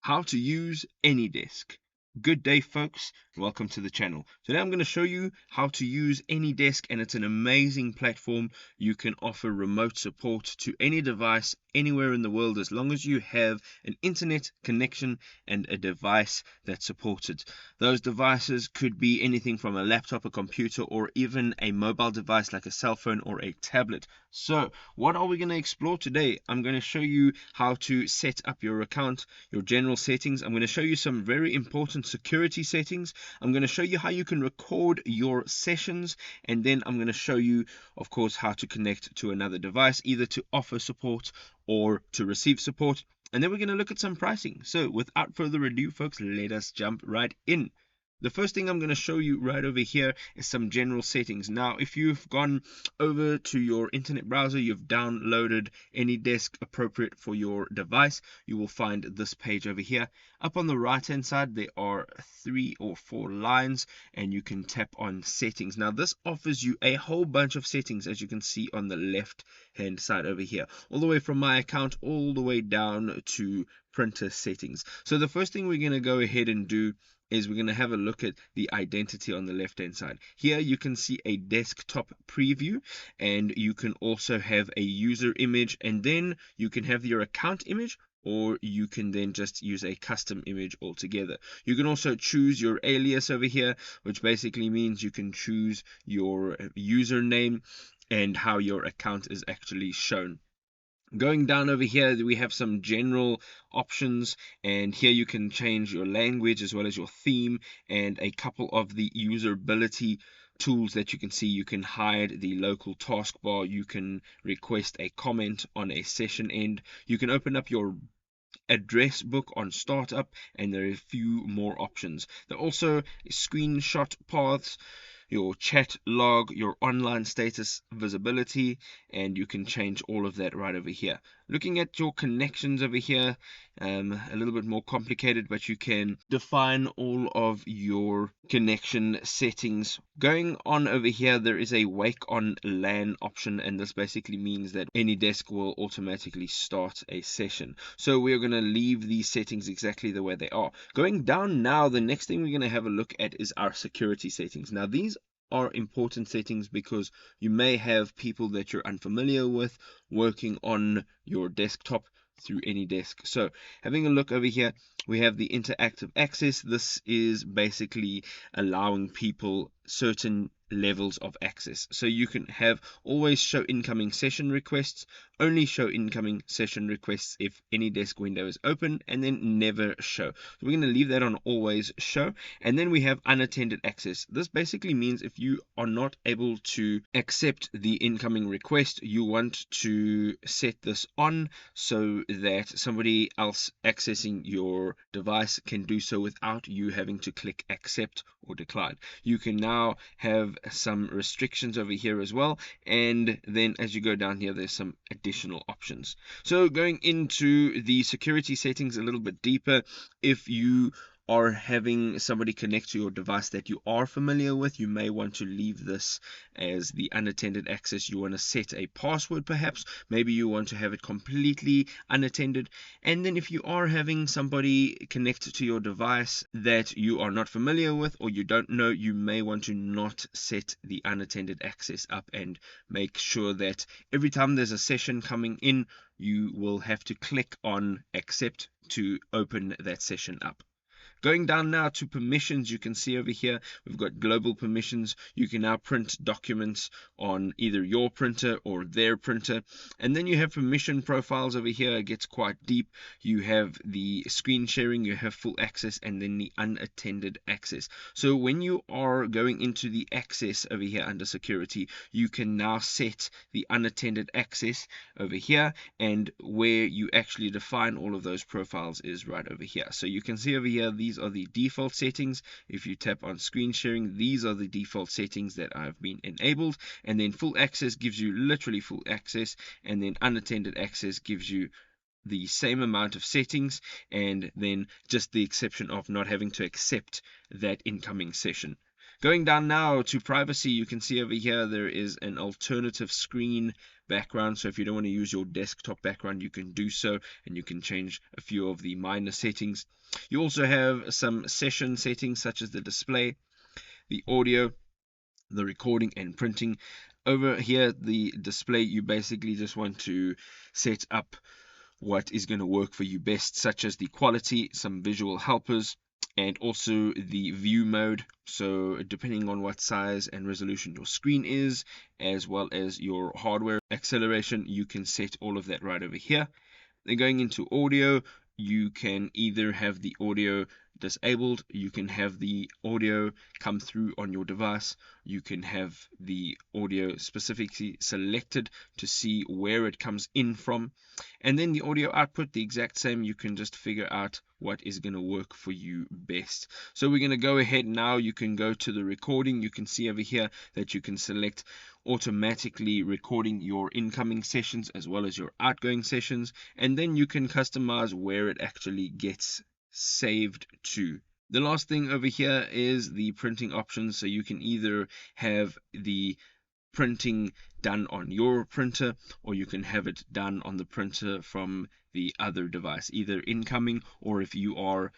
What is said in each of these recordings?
how to use Anydesk. Good day, folks. Welcome to the channel. Today I'm going to show you how to use Anydesk, and it's an amazing platform. You can offer remote support to any device anywhere in the world as long as you have an internet connection and a device that supports it. Those devices could be anything from a laptop, a computer, or even a mobile device like a cell phone or a tablet. So what are we going to explore today? I'm going to show you how to set up your account, your general settings. I'm going to show you some very important security settings. I'm going to show you how you can record your sessions, and then I'm going to show you, of course, how to connect to another device, either to offer support or to receive support. And then we're going to look at some pricing. So without further ado, folks, let us jump right in. The first thing I'm going to show you right over here is some general settings. Now, if you've gone over to your internet browser, you've downloaded Anydesk appropriate for your device, you will find this page over here. Up on the right hand side, there are 3 or 4 lines, and you can tap on settings. Now, this offers you a whole bunch of settings, as you can see on the left hand side over here, all the way from my account all the way down to printer settings. So the first thing we're going to go ahead and do is we're going to have a look at the identity on the left hand side. Here you can see a desktop preview, and you can also have a user image, and then you can have your account image, or you can then just use a custom image altogether. You can also choose your alias over here, which basically means you can choose your username and how your account is actually shown. Going down over here, we have some general options, and here you can change your language as well as your theme and a couple of the usability tools that you can see. You can hide the local taskbar, you can request a comment on a session end, you can open up your address book on startup, and there are a few more options. There are also screenshot paths, your chat log, your online status visibility, and you can change all of that right over here. Looking at your connections over here, a little bit more complicated, but you can define all of your connection settings. Going on over here, there is a wake on LAN option, and this basically means that Anydesk will automatically start a session. So we're going to leave these settings exactly the way they are. Going down now, the next thing we're going to have a look at is our security settings. Now, these are important settings because you may have people that you're unfamiliar with working on your desktop through Anydesk. So having a look over here, we have the interactive access. This is basically allowing people certain levels of access. So you can have always show incoming session requests, only show incoming session requests if Anydesk window is open, and then never show. So we're going to leave that on always show. And then we have unattended access. This basically means if you are not able to accept the incoming request, you want to set this on so that somebody else accessing your device can do so without you having to click accept or decline. You can now have some restrictions over here as well, and then as you go down here, there's some additional options. So going into the security settings a little bit deeper, if you are having somebody connect to your device that you are familiar with, you may want to leave this as the unattended access. You want to set a password, perhaps. Maybe you want to have it completely unattended. And then if you are having somebody connect to your device that you are not familiar with or you don't know, you may want to not set the unattended access up, and make sure that every time there's a session coming in, you will have to click on accept to open that session up. Going down now to permissions, you can see over here we've got global permissions. You can now print documents on either your printer or their printer. And then you have permission profiles over here. It gets quite deep. You have the screen sharing, you have full access, and then the unattended access. So when you are going into the access over here under security, you can now set the unattended access over here, and where you actually define all of those profiles is right over here. So you can see over here, these are the default settings. If you tap on screen sharing, these are the default settings that have been enabled, and then full access gives you literally full access, and then unattended access gives you the same amount of settings, and then just the exception of not having to accept that incoming session. Going down now to privacy, you can see over here there is an alternative screen background. So if you don't want to use your desktop background, you can do so, and you can change a few of the minor settings. You also have some session settings such as the display, the audio, the recording and printing. Over here, the display, you basically just want to set up what is going to work for you best, such as the quality, some visual helpers, and also the view mode. So depending on what size and resolution your screen is, as well as your hardware acceleration, you can set all of that right over here. Then going into audio, you can either have the audio disabled, you can have the audio come through on your device, you can have the audio specifically selected to see where it comes in from, and then the audio output, the exact same. You can just figure out what is going to work for you best. So we're going to go ahead now. You can go to the recording. You can see over here that you can select automatically recording your incoming sessions as well as your outgoing sessions, and then you can customize where it actually gets saved to. The last thing over here is the printing options. So you can either have the printing done on your printer, or you can have it done on the printer from the other device, either incoming, or if you are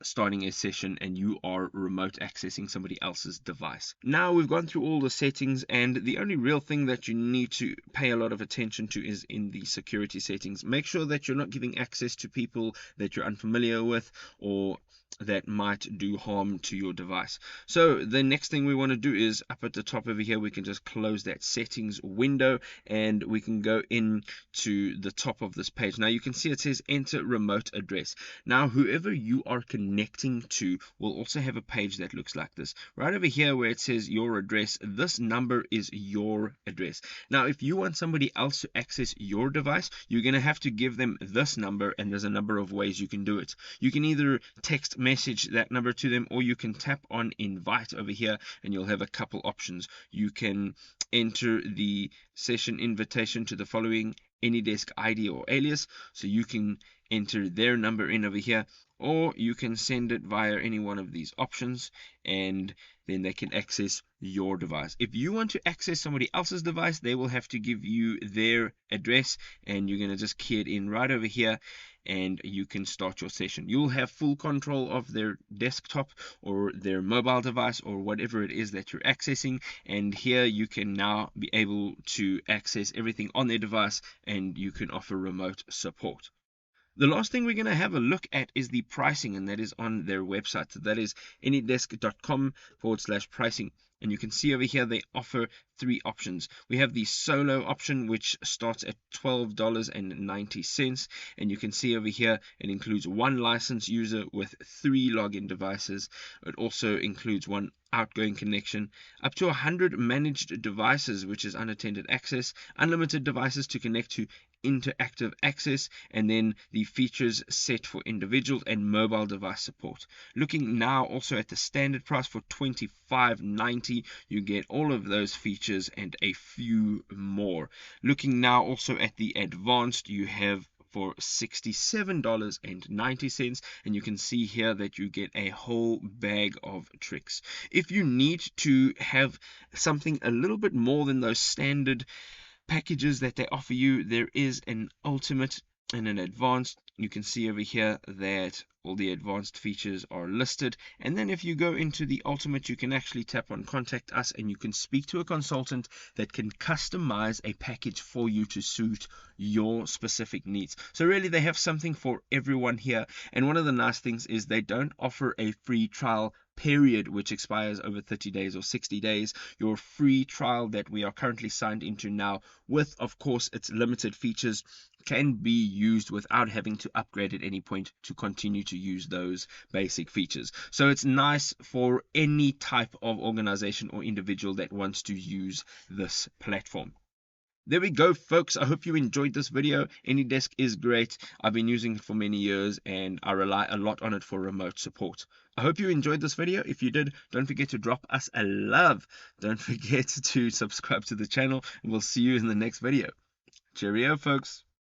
starting a session and you are remote accessing somebody else's device. Now we've gone through all the settings, and the only real thing that you need to pay a lot of attention to is in the security settings. Make sure that you're not giving access to people that you're unfamiliar with or that might do harm to your device. So the next thing we want to do is up at the top over here, we can just close that settings window and we can go in to the top of this page. Now you can see it says enter remote address. Now whoever you are connecting to will also have a page that looks like this. Right over here where it says your address, this number is your address. Now if you want somebody else to access your device, you're going to have to give them this number, and there's a number of ways you can do it. You can either text message that number to them, or you can tap on invite over here and you'll have a couple options. You can enter the session invitation to the following Anydesk ID or alias, so you can enter their number in over here, or you can send it via any one of these options and then they can access your device. If you want to access somebody else's device, they will have to give you their address, and you're going to just key it in right over here and you can start your session. You'll have full control of their desktop or their mobile device or whatever it is that you're accessing, and here you can now be able to access everything on their device and you can offer remote support. The last thing we're going to have a look at is the pricing, and that is on their website. So that is anydesk.com/pricing. And you can see over here they offer three options. We have the solo option, which starts at $12.90, and you can see over here it includes one licensed user with 3 login devices. It also includes one outgoing connection, up to 100 managed devices, which is unattended access, unlimited devices to connect to interactive access, and then the features set for individuals and mobile device support. Looking now also at the standard price for $25.90, you get all of those features and a few more. Looking now also at the advanced, you have for $67.90, and you can see here that you get a whole bag of tricks. If you need to have something a little bit more than those standard packages that they offer you, there is an ultimate and an advanced. You can see over here that all the advanced features are listed, and then if you go into the ultimate, you can actually tap on contact us and you can speak to a consultant that can customize a package for you to suit your specific needs. So really they have something for everyone here, and one of the nice things is they don't offer a free trial period which expires over 30 days or 60 days. Your free trial that we are currently signed into now, with of course its limited features, can be used without having to upgrade at any point to continue to use those basic features. So it's nice for any type of organization or individual that wants to use this platform. There we go, folks. I hope you enjoyed this video. Anydesk is great. I've been using it for many years and I rely a lot on it for remote support. I hope you enjoyed this video. If you did, don't forget to drop us a love. Don't forget to subscribe to the channel, and we'll see you in the next video. Cheerio, folks.